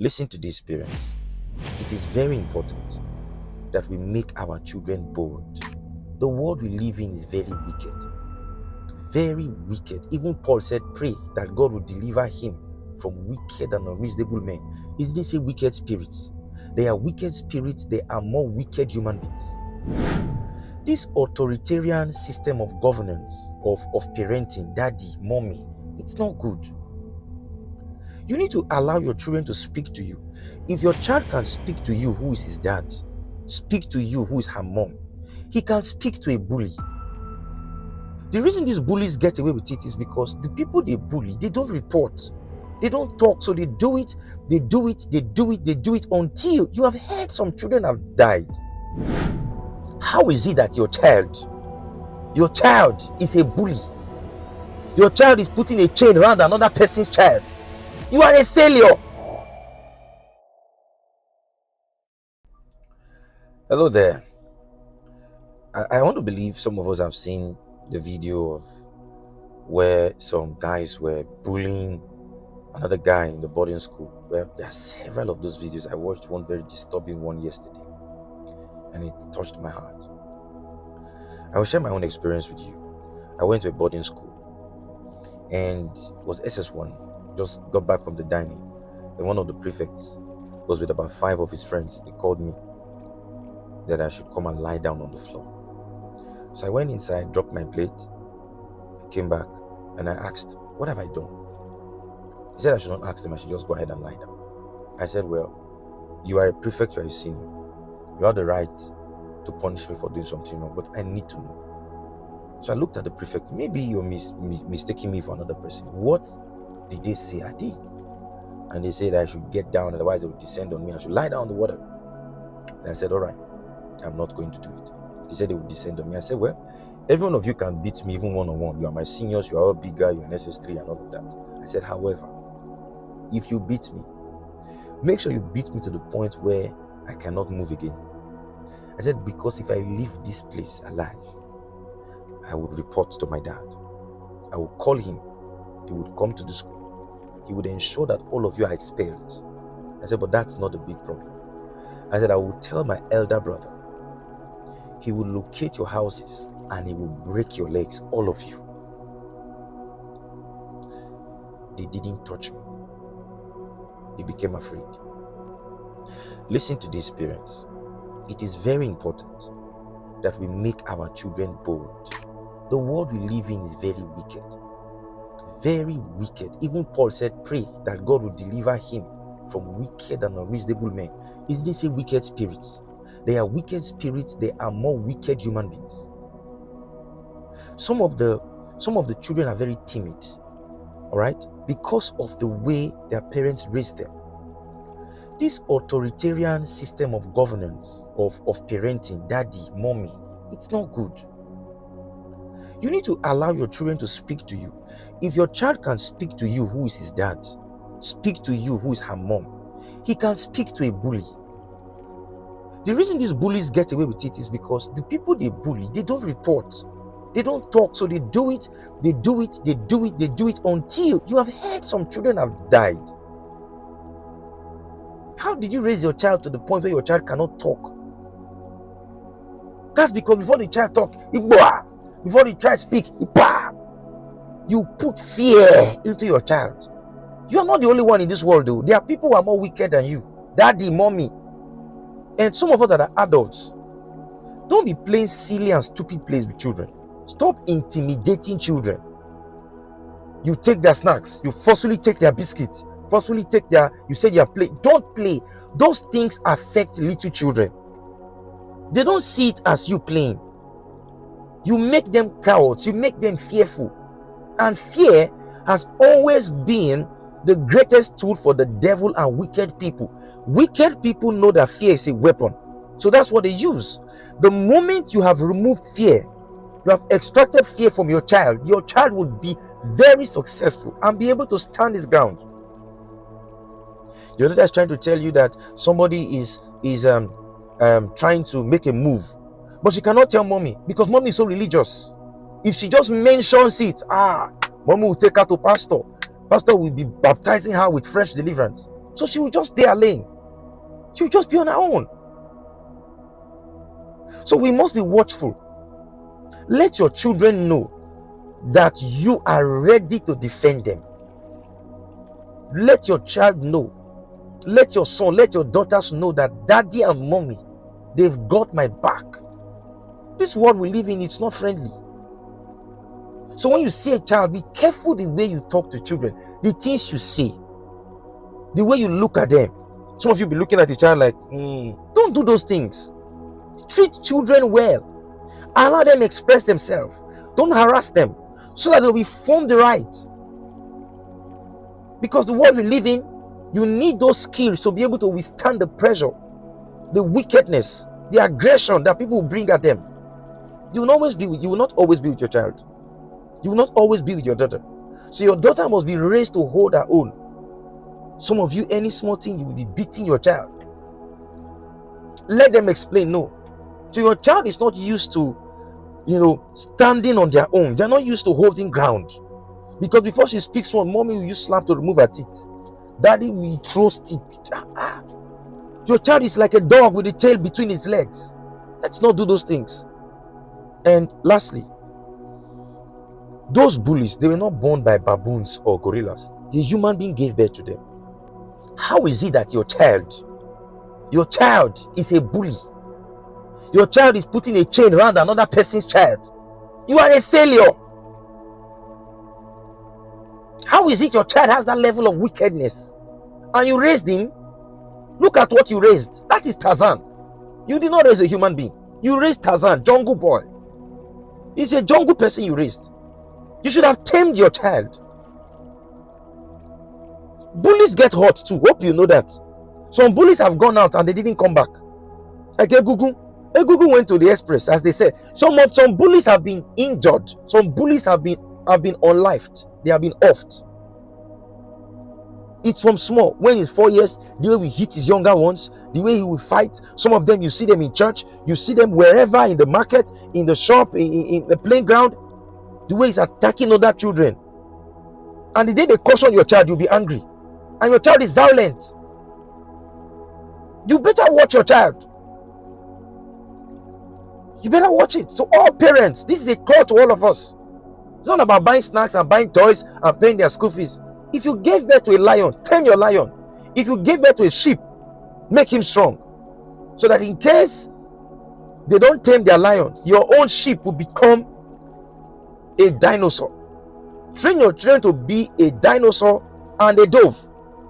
Listen to this, parents. It is very important that we make our children bold. The world we live in is very wicked. Very wicked. Even Paul said, pray that God will deliver him from wicked and unreasonable men. He didn't say wicked spirits. They are wicked spirits. They are more wicked human beings. This authoritarian system of governance, of parenting, daddy, mommy, it's not good. You need to allow your children to speak to you. If your child can speak to you, who is his dad, speak to you, who is her mom, he can speak to a bully. The reason these bullies get away with it is because the people they bully, they don't report. They don't talk, so they do it until you have heard some children have died. How is it that your child is a bully? Your child is putting a chain around another person's child. You are a failure. Hello there. I want to believe some of us have seen the video of where some guys were bullying another guy in the boarding school. Well, there are several of those videos. I watched one very disturbing one yesterday, and it touched my heart. I will share my own experience with you. I went to a boarding school, and it was SS1. Just got back from the dining, and one of the prefects was with about 5 of his friends. They called me that I should come and lie down on the floor. So I went inside, dropped my plate, came back, and I asked, what have I done? He said I should not ask them, I should just go ahead and lie down. I said, well, you are a prefect, you are a senior. You have the right to punish me for doing something wrong, but I need to know. So I looked at the prefect. Maybe you're mistaking me for another person. What did they say I did? And they said I should get down, otherwise they would descend on me. I should lie down on the water. And I said, all right, I'm not going to do it. He said they would descend on me. I said, well, every one of you can beat me, even one-on-one. You are my seniors, you are all bigger, you are necessary and all of that. I said, however, if you beat me, make sure you beat me to the point where I cannot move again. I said, because if I leave this place alive, I would report to my dad. I would call him. He would come to the school. He would ensure that all of you are expelled. I said, but that's not a big problem. I said, I will tell my elder brother. He will locate your houses and he will break your legs, all of you. They didn't touch me. He became afraid. Listen to this, parents. It is very important that we make our children bold. The world we live in is very wicked. Very wicked. Even Paul said, pray that God will deliver him from wicked and unreasonable men. He didn't say wicked spirits. They are wicked spirits. They are more wicked human beings. Some of the children are very timid, all right, because of the way their parents raised them. This authoritarian system of governance, of parenting, daddy, mommy, it's not good. You need to allow your children to speak to you. If your child can speak to you, who is his dad, speak to you, who is her mom, he can speak to a bully. The reason these bullies get away with it is because the people they bully, they don't report. They don't talk, so they do it until you have heard some children have died. How did you raise your child to the point where your child cannot talk? That's because before the child talk, before the child speak, you put fear into your child. You are not the only one in this world, though. There are people who are more wicked than you. Daddy, mommy, and some of us that are adults. Don't be playing silly and stupid plays with children. Stop intimidating children. You take their snacks, you forcefully take their biscuits, forcefully take you say they are play. Don't play. Those things affect little children. They don't see it as you playing. You make them cowards, you make them fearful. And fear has always been the greatest tool for the devil and wicked people. Wicked people know that fear is a weapon. So that's what they use. The moment you have removed fear, you have extracted fear from your child will be very successful and be able to stand his ground. Your daughter is trying to tell you that somebody is trying to make a move, but she cannot tell mommy because mommy is so religious. If she just mentions it, mommy will take her to pastor. Pastor will be baptizing her with fresh deliverance. So she will just stay alone. She will just be on her own. So we must be watchful. Let your children know that you are ready to defend them. Let your child know, let your son, let your daughters know that daddy and mommy, they've got my back. This world we live in, it's not friendly. So when you see a child, be careful the way you talk to children, the things you say, the way you look at them. Some of you be looking at a child like, don't do those things. Treat children well. Allow them express themselves. Don't harass them so that they'll be formed right. Because the world we live in, you need those skills to be able to withstand the pressure, the wickedness, the aggression that people bring at them. You will not always be with your child. You will not always be with your daughter. So your daughter must be raised to hold her own. Some of you, any small thing, you will be beating your child. Let them explain no. So your child is not used to, standing on their own. They're not used to holding ground. Because before she speaks one, mommy will use slap to remove her teeth. Daddy will throw stick. Your child is like a dog with a tail between its legs. Let's not do those things. And lastly, those bullies, they were not born by baboons or gorillas. A human being gave birth to them. How is it that your child is a bully? Your child is putting a chain around another person's child. You are a failure. How is it your child has that level of wickedness? And you raised him? Look at what you raised. That is Tarzan. You did not raise a human being. You raised Tarzan, jungle boy. It's a jungle person you raised. You should have tamed your child. Bullies get hurt too. Hope you know that. Some bullies have gone out and they didn't come back. Like Egungun. Egungun went to the express, as they said. Some bullies have been injured. Some bullies have been unlifed. They have been offed. It's from small. When he's 4 years, the way we hit his younger ones, the way he will fight. Some of them, you see them in church, you see them wherever, in the market, in the shop, in the playground, the way he's attacking other children. And the day they caution your child, you'll be angry. And your child is violent. You better watch your child. You better watch it. So all parents, this is a call to all of us. It's not about buying snacks and buying toys and paying their school fees. If you gave birth to a lion, tame your lion. If you gave birth to a sheep, make him strong. So that in case they don't tame their lion, your own sheep will become a dinosaur. Train your children to be a dinosaur and a dove,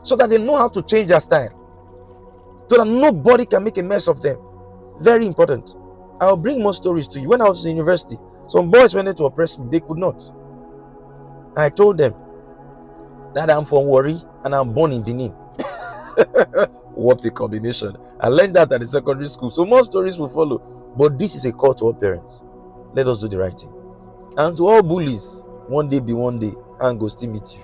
so that they know how to change their style, so that nobody can make a mess of them. Very important. I'll bring more stories to you. When I was in university, some boys wanted to oppress me. They could not. I told them that I'm from Warri and I'm born in Benin. What a combination. I learned that at the secondary school. So more stories will follow. But this is a call to all parents. Let us do the right thing. And to all bullies, one day be one day, and go still meet you.